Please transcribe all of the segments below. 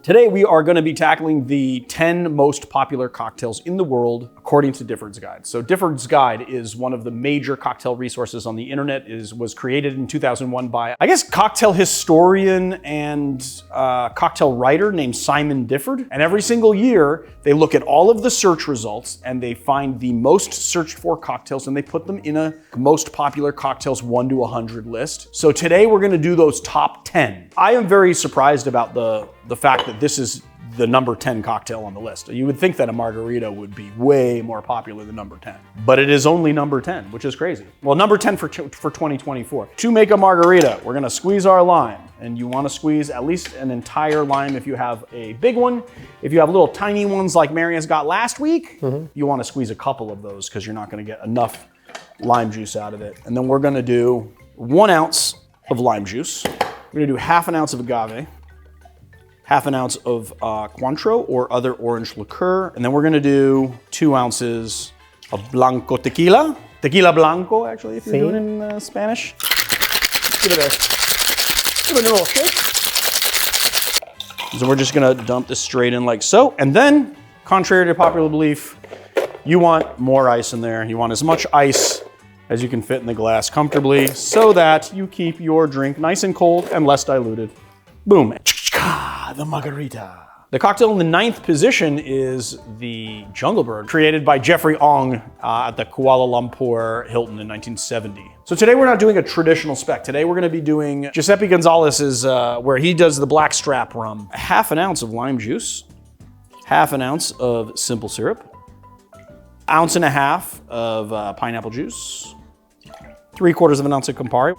Today we are going to be tackling the 10 most popular cocktails in the world according to Difford's Guide. So Difford's Guide is one of the major cocktail resources on the internet. Was created in 2001 by, I guess, cocktail historian and cocktail writer named Simon Difford. And every single year they look at all of the search results and they find the most searched for cocktails and they put them in a most popular cocktails 1 to 100 list. So today we're going to do those top 10. I am very surprised about the fact that this is the number 10 cocktail on the list. You would think that a Margarita would be way more popular than number 10, but it is only number 10, which is crazy. Well, number 10 for 2024. To make a Margarita, we're gonna squeeze our lime, and you wanna squeeze at least an entire lime if you have a big one. If you have little tiny ones like Maria's got last week, you wanna squeeze a couple of those because you're not gonna get enough lime juice out of it. And then we're gonna do 1 ounce of lime juice. We're gonna do half an ounce of agave, half an ounce of Cointreau or other orange liqueur. And then we're gonna do 2 ounces of Blanco tequila. Tequila Blanco, actually, if you're doing it in Spanish. Give it a little shake. So we're just gonna dump this straight in like so. And then, contrary to popular belief, you want more ice in there. You want as much ice as you can fit in the glass comfortably so that you keep your drink nice and cold and less diluted. Boom. The Margarita. The cocktail in the 9th position is the Jungle Bird, created by Jeffrey Ong at the Kuala Lumpur Hilton in 1970. So today we're not doing a traditional spec. Today we're gonna be doing Giuseppe Gonzalez's, where he does the blackstrap rum. Half an ounce of lime juice, half an ounce of simple syrup, 1.5 ounces of pineapple juice, 3/4 ounce of Campari,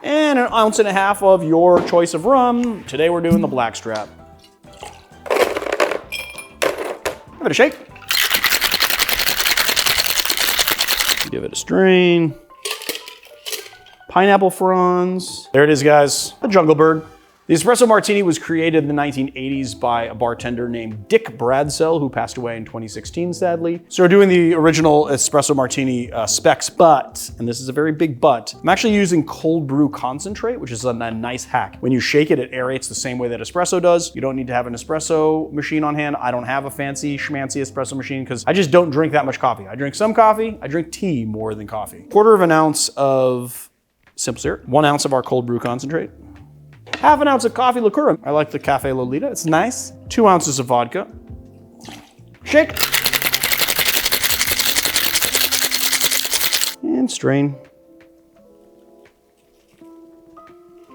and 1.5 ounces of your choice of rum. Today we're doing the blackstrap. Give it a shake. Give it a strain. Pineapple fronds. There it is, guys, the Jungle Bird. The Espresso Martini was created in the 1980s by a bartender named Dick Bradsell, who passed away in 2016, sadly. So we're doing the original Espresso Martini specs, but, and this is a very big but, I'm actually using cold brew concentrate, which is a nice hack. When you shake it, it aerates the same way that espresso does. You don't need to have an espresso machine on hand. I don't have a fancy schmancy espresso machine because I just don't drink that much coffee. I drink some coffee, I drink tea more than coffee. 1/4 ounce of simple syrup, 1 ounce of our cold brew concentrate, half an ounce of coffee liqueur. I like the Cafe Lolita, it's nice. 2 ounces of vodka. Shake. And strain.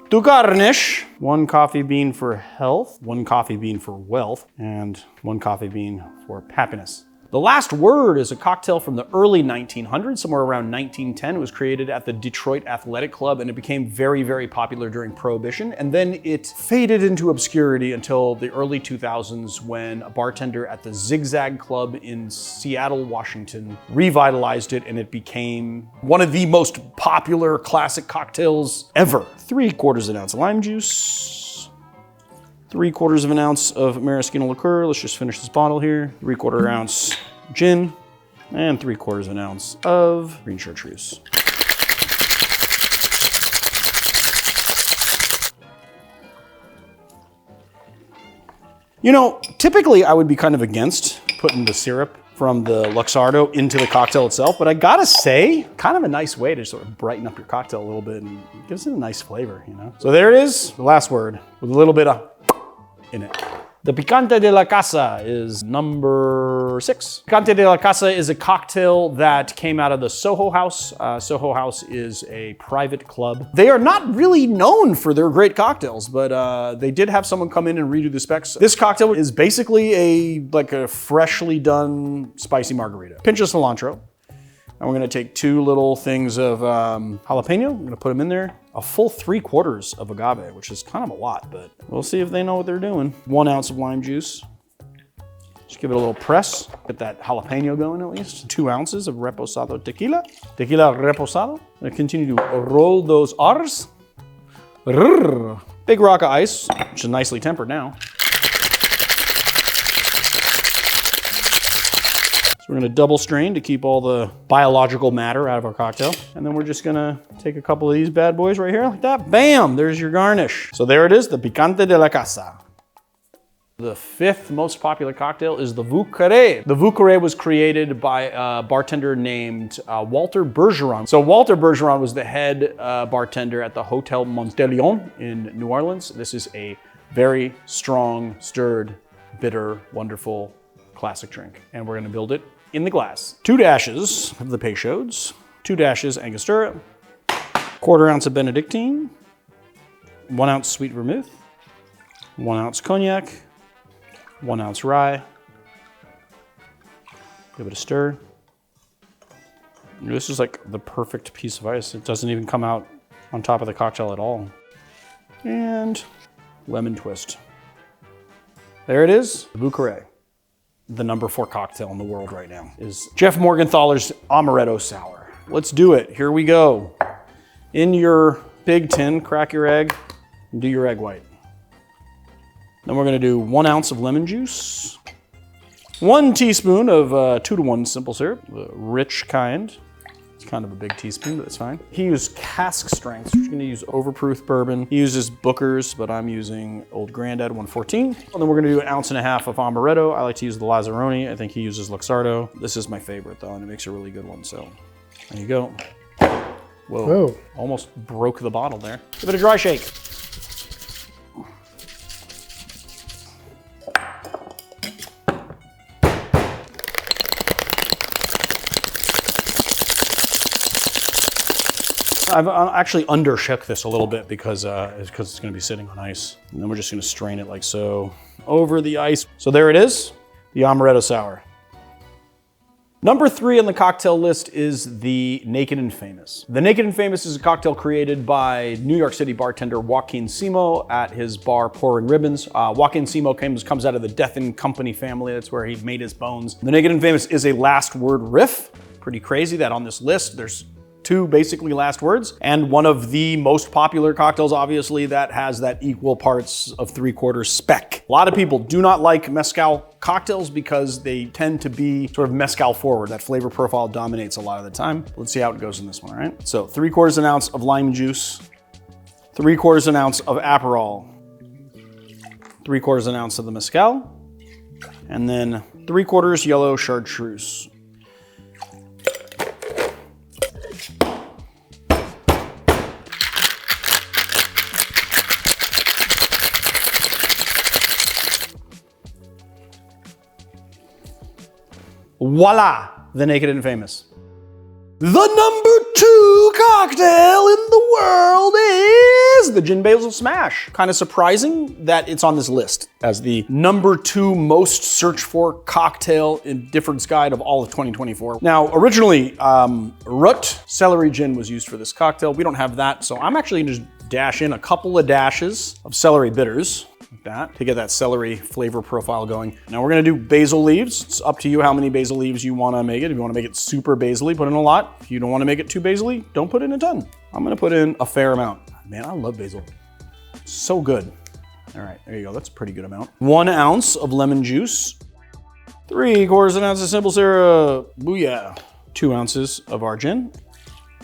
To garnish, 1 coffee bean for health, 1 coffee bean for wealth, and 1 coffee bean for happiness. The Last Word is a cocktail from the early 1900s, somewhere around 1910. It was created at the Detroit Athletic Club and it became very, very popular during Prohibition. And then it faded into obscurity until the early 2000s when a bartender at the Zigzag Club in Seattle, Washington revitalized it and it became one of the most popular classic cocktails ever. 3/4 ounce of lime juice. 3/4 ounce of Maraschino Liqueur. Let's just finish this bottle here. 3/4 ounce gin and 3/4 ounce of green Chartreuse. You know, typically I would be kind of against putting the syrup from the Luxardo into the cocktail itself, but I gotta say, kind of a nice way to sort of brighten up your cocktail a little bit and gives it a nice flavor, you know? So there it is, the Last Word, with a little bit of in it. The Picante de la Casa is number 6. Picante de la Casa is a cocktail that came out of the Soho House. Soho House is a private club. They are not really known for their great cocktails, but they did have someone come in and redo the specs. This cocktail is basically like a freshly done spicy margarita. Pinch of cilantro. And we're gonna take 2 little things of jalapeno. I'm gonna put them in there. A full 3/4 of agave, which is kind of a lot, but we'll see if they know what they're doing. 1 ounce of lime juice. Just give it a little press. Get that jalapeno going at least. 2 ounces of reposado tequila. Tequila reposado. I'm gonna continue to roll those R's. Big rock of ice, which is nicely tempered now. We're gonna double strain to keep all the biological matter out of our cocktail. And then we're just gonna take a couple of these bad boys right here like that. Bam, there's your garnish. So there it is, the Picante de la Casa. The fifth most popular cocktail is the Vieux Carre. The Vieux Carre was created by a bartender named Walter Bergeron. So Walter Bergeron was the head bartender at the Hotel Montelion in New Orleans. This is a very strong, stirred, bitter, wonderful classic drink. And we're gonna build it in the glass. 2 dashes of the Peychaud's, 2 dashes Angostura, 1/4 ounce of Benedictine, 1 ounce sweet vermouth, 1 ounce cognac, 1 ounce rye. Give it a stir. This is like the perfect piece of ice. It doesn't even come out on top of the cocktail at all. And lemon twist. There it is, the Vieux Carre. The number 4 cocktail in the world right now is Jeff Morgenthaler's Amaretto Sour. Let's do it. Here we go. In your big tin, crack your egg and do your egg white. Then we're gonna do 1 ounce of lemon juice, 1 teaspoon of 2-to-1 simple syrup, the rich kind. It's kind of a big teaspoon, but it's fine. He used cask strength, so we're gonna use overproof bourbon. He uses Booker's, but I'm using Old Grandad 114. And then we're gonna do 1.5 ounces of Amaretto. I like to use the Lazzaroni. I think he uses Luxardo. This is my favorite though, and it makes a really good one, so there you go. Whoa. Almost broke the bottle there. Give it a dry shake. I've actually undershook this a little bit because it's gonna be sitting on ice. And then we're just gonna strain it like so over the ice. So there it is, the Amaretto Sour. Number 3 on the cocktail list is the Naked and Famous. The Naked and Famous is a cocktail created by New York City bartender Joaquin Simo at his bar Pouring Ribbons. Joaquin Simo comes out of the Death and Company family. That's where he made his bones. The Naked and Famous is a last word riff. Pretty crazy that on this list, there's 2 basically last words, and one of the most popular cocktails, obviously, that has that equal parts of 3/4 spec. A lot of people do not like mezcal cocktails because they tend to be sort of mezcal forward. That flavor profile dominates a lot of the time. Let's see how it goes in this one, all right? So 3/4 ounce of lime juice, 3/4 ounce of Aperol, 3/4 ounce of the mezcal, and then 3/4 yellow Chartreuse. Voila, the Naked and Famous. The number 2 cocktail in the world is the Gin Basil Smash. Kind of surprising that it's on this list as the number 2 most searched for cocktail in Difford's Guide of all of 2024. Now, originally, root celery gin was used for this cocktail. We don't have that, so I'm actually gonna just dash in a couple of dashes of celery bitters. Like that, to get that celery flavor profile going. Now we're gonna do basil leaves. It's up to you how many basil leaves you wanna make it. If you wanna make it super basil-y, put in a lot. If you don't wanna make it too basil-y, don't put in a ton. I'm gonna put in a fair amount. Man, I love basil. It's so good. All right, there you go, that's a pretty good amount. 1 ounce of lemon juice. 3/4 ounce of simple syrup. Booyah. 2 ounces of our gin.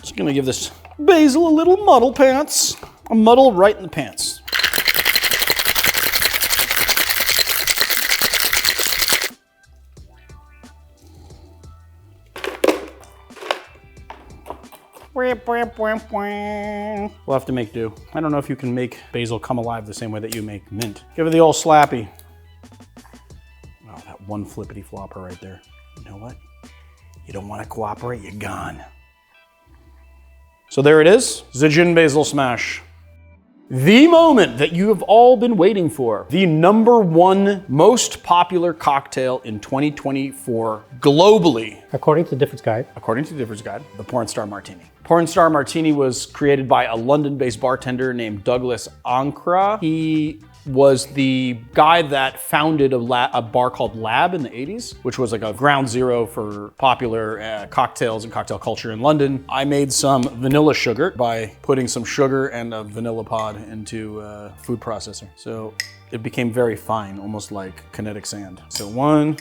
Just gonna give this basil a little muddle pants. A muddle right in the pants. We'll have to make do. I don't know if you can make basil come alive the same way that you make mint. Give it the old slappy. Oh, that one flippity flopper right there. You know what? You don't want to cooperate, you're gone. So there it is, the Gin Basil Smash. The moment that you have all been waiting for. The number 1 most popular cocktail in 2024 globally. According to Difford's Guide. According to Difford's Guide, the Pornstar Martini. Pornstar Martini was created by a London-based bartender named Douglas Ankra. He was the guy that founded a bar called Lab in the 80s, which was like a ground zero for popular cocktails and cocktail culture in London. I made some vanilla sugar by putting some sugar and a vanilla pod into a food processor. So it became very fine, almost like kinetic sand. So 1,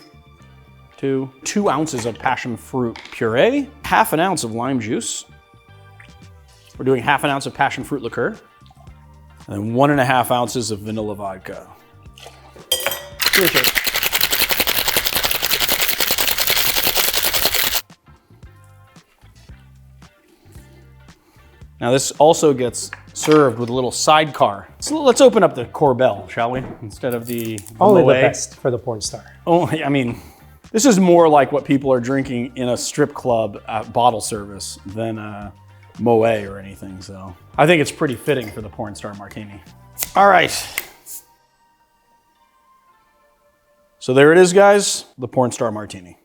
2 ounces of passion fruit puree, 1/2 ounce of lime juice. We're doing 1/2 ounce of passion fruit liqueur. And 1.5 ounces of vanilla vodka. Cheers, cheers. Now this also gets served with a little sidecar. So let's open up the Corbel, shall we? Instead of the Only the Moet. best for the porn star. Oh, I mean, this is more like what people are drinking in a strip club at bottle service than a Moet or anything. So I think it's pretty fitting for the porn star martini. All right. So there it is, guys, the porn star martini.